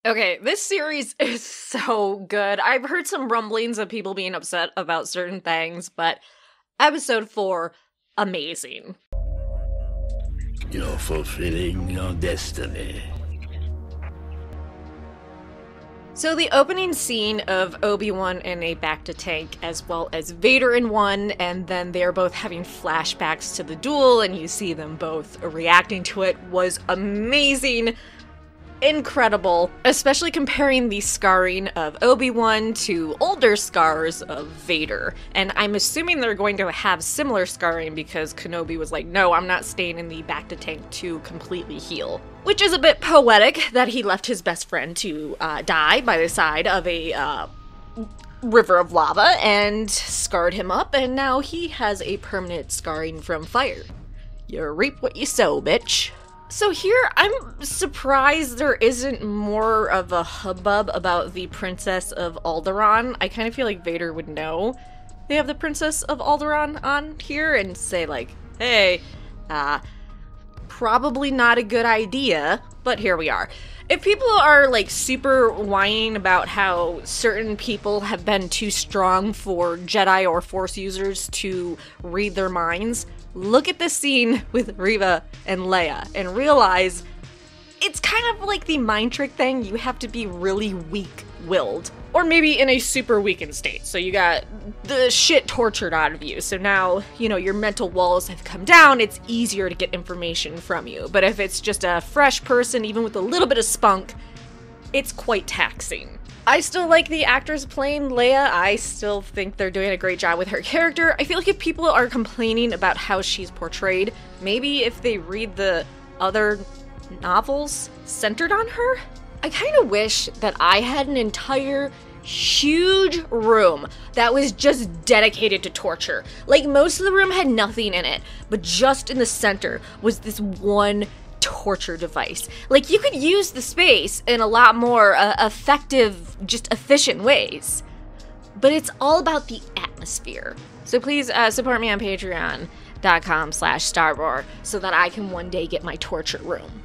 Okay, this series is so good. I've heard some rumblings of people being upset about certain things, but episode 4, amazing. You're fulfilling your destiny. So the opening scene of Obi-Wan in a back-to-tank, as well as Vader in one, and then they're both having flashbacks to the duel, and you see them both reacting to it, was amazing. Incredible, especially comparing the scarring of Obi-Wan to older scars of Vader. And I'm assuming they're going to have similar scarring because Kenobi was like, no, I'm not staying in the back-to-tank to completely heal. Which is a bit poetic that he left his best friend to die by the side of a river of lava and scarred him up, and now he has a permanent scarring from fire. You reap what you sow, bitch. So here, I'm surprised there isn't more of a hubbub about the Princess of Alderaan. I kind of feel like Vader would know they have the Princess of Alderaan on here and say like, hey, probably not a good idea, but here we are. If people are like super whining about how certain people have been too strong for Jedi or Force users to read their minds, look at this scene with Reva and Leia and realize it's kind of like the mind trick thing. You have to be really weak-willed. Or maybe in a super weakened state. So you got the shit tortured out of you. So now, you know, your mental walls have come down. It's easier to get information from you. But if it's just a fresh person, even with a little bit of spunk, it's quite taxing. I still like the actors playing Leia. I still think they're doing a great job with her character. I feel like if people are complaining about how she's portrayed, maybe if they read the other novels centered on her, I kind of wish that I had an entire huge room that was just dedicated to torture. Like, most of the room had nothing in it, but just in the center was this one torture device. Like, you could use the space in a lot more effective, just efficient ways. But it's all about the atmosphere. So please support me on patreon.com/Rawr so that I can one day get my torture room.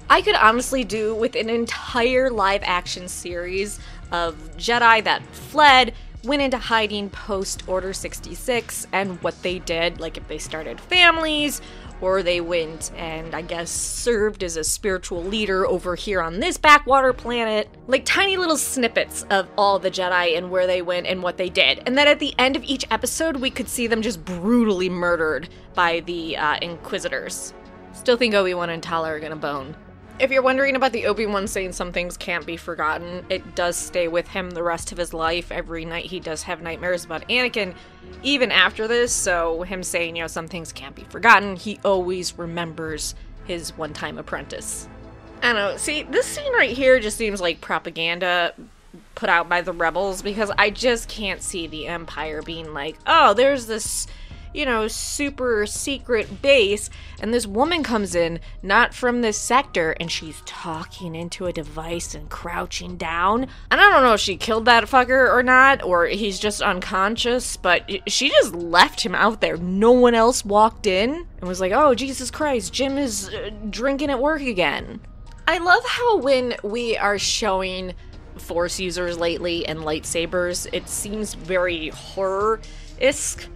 I could honestly do with an entire live-action series of Jedi that fled, went into hiding post-Order 66, and what they did, like if they started families, or they went and, I guess, served as a spiritual leader over here on this backwater planet. Like tiny little snippets of all the Jedi and where they went and what they did. And then at the end of each episode, we could see them just brutally murdered by the Inquisitors. Still think Obi-Wan and Tala are gonna bone. If you're wondering about the Obi-Wan saying some things can't be forgotten, it does stay with him the rest of his life. Every night he does have nightmares about Anakin, even after this, so him saying, you know, some things can't be forgotten, he always remembers his one-time apprentice. I don't know, see, this scene right here just seems like propaganda put out by the rebels, because I just can't see the Empire being like, oh, there's this, you know, super secret base, and this woman comes in, not from this sector, and she's talking into a device and crouching down. And I don't know if she killed that fucker or not, or he's just unconscious, but she just left him out there. No one else walked in and was like, oh, Jesus Christ, Jim is drinking at work again. I love how when we are showing Force users lately and lightsabers, it seems very horror-esque.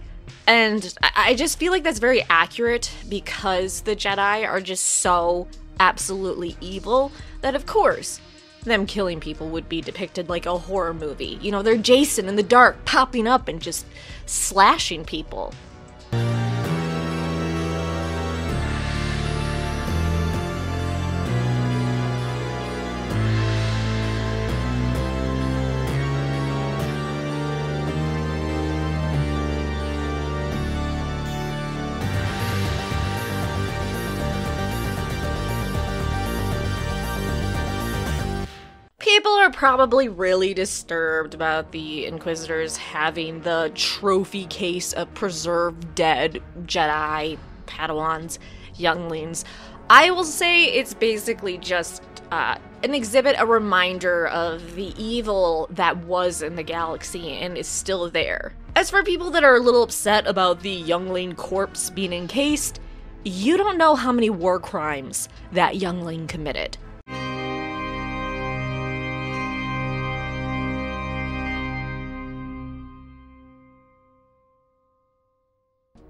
And I just feel like that's very accurate because the Jedi are just so absolutely evil that, of course, them killing people would be depicted like a horror movie. You know, they're Jason in the dark, popping up and just slashing people. People are probably really disturbed about the Inquisitors having the trophy case of preserved dead Jedi, Padawans, younglings. I will say it's basically just an exhibit, a reminder of the evil that was in the galaxy and is still there. As for people that are a little upset about the youngling corpse being encased, you don't know how many war crimes that youngling committed.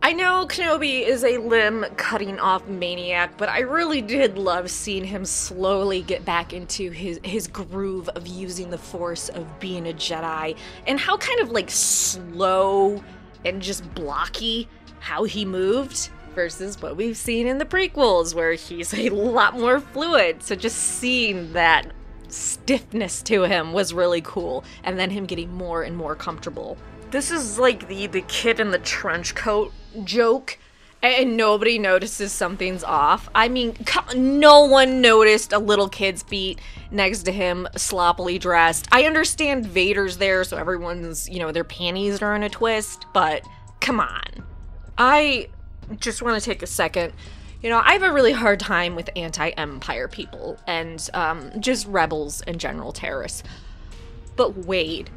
I know Kenobi is a limb-cutting-off maniac, but I really did love seeing him slowly get back into his groove of using the Force, of being a Jedi, and how kind of like slow and just blocky how he moved versus what we've seen in the prequels, where he's a lot more fluid. So just seeing that stiffness to him was really cool, and then him getting more and more comfortable. This is like the kid in the trench coat joke, and nobody notices something's off. I mean, no one noticed a little kid's feet next to him, sloppily dressed. I understand Vader's there, so everyone's, you know, their panties are in a twist, but come on. I just want to take a second. You know, I have a really hard time with anti-Empire people and just rebels and general terrorists. But Wade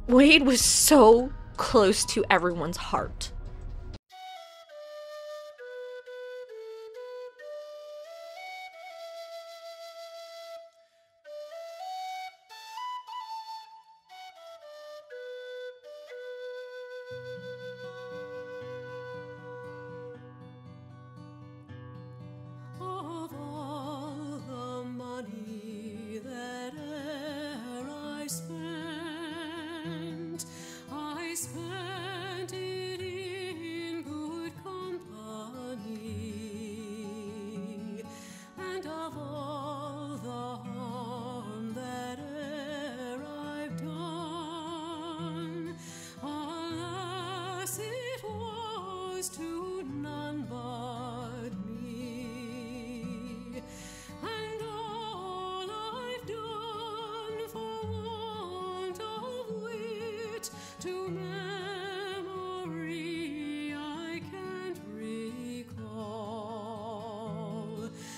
was so close to everyone's heart. Of all the money that e'er I spent it in good company, and of all the harm that e'er I've done, alas, it was to none but me, and all I've done for want of wit to memory I can't recall.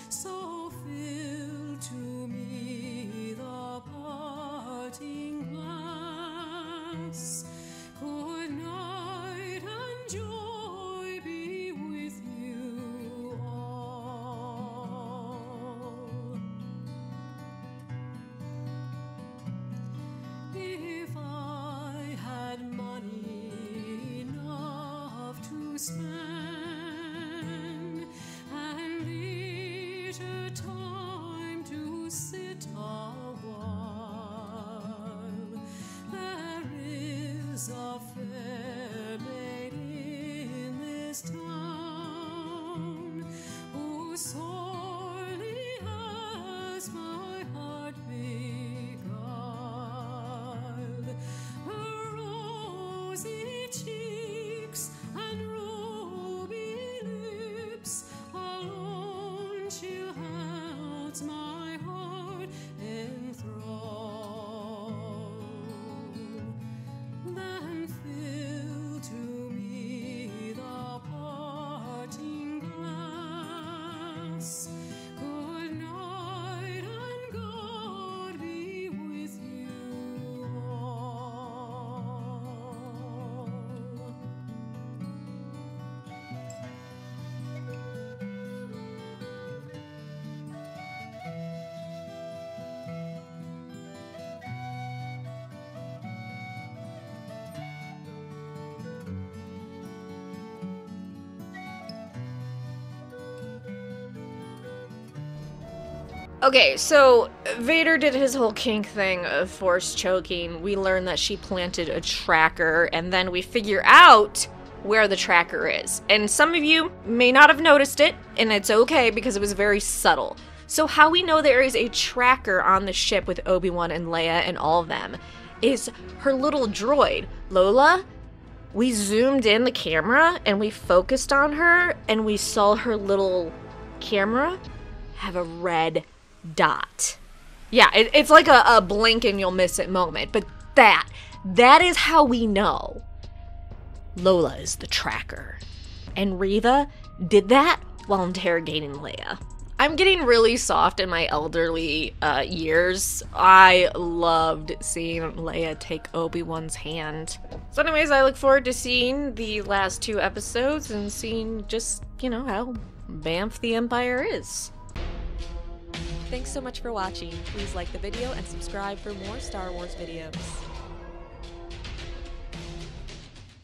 So fill to me the parting glass. Good night and joy be with you all. If I had money enough to spend and leisure time to sit a while, there is a fair maid in this town who sorely has my heart beguiled. Her rosy cheeks and ruby lips alone she holds my heart enthralled. Then fill to me the parting glass. Good night and God be with you all. Okay, so Vader did his whole kink thing of Force choking. We learn that she planted a tracker, and then we figure out where the tracker is. And some of you may not have noticed it, and it's okay because it was very subtle. So how we know there is a tracker on the ship with Obi-Wan and Leia and all of them is her little droid, Lola. We zoomed in the camera and we focused on her and we saw her little camera have a red dot. Yeah, it's like a blink and you'll miss it moment, but that is how we know Lola is the tracker. And Reva did that while interrogating Leia. I'm getting really soft in my elderly years. I loved seeing Leia take Obi-Wan's hand. So anyways, I look forward to seeing the last 2 episodes and seeing just, you know, how bamf the Empire is. Thanks so much for watching. Please like the video and subscribe for more Star Wars videos.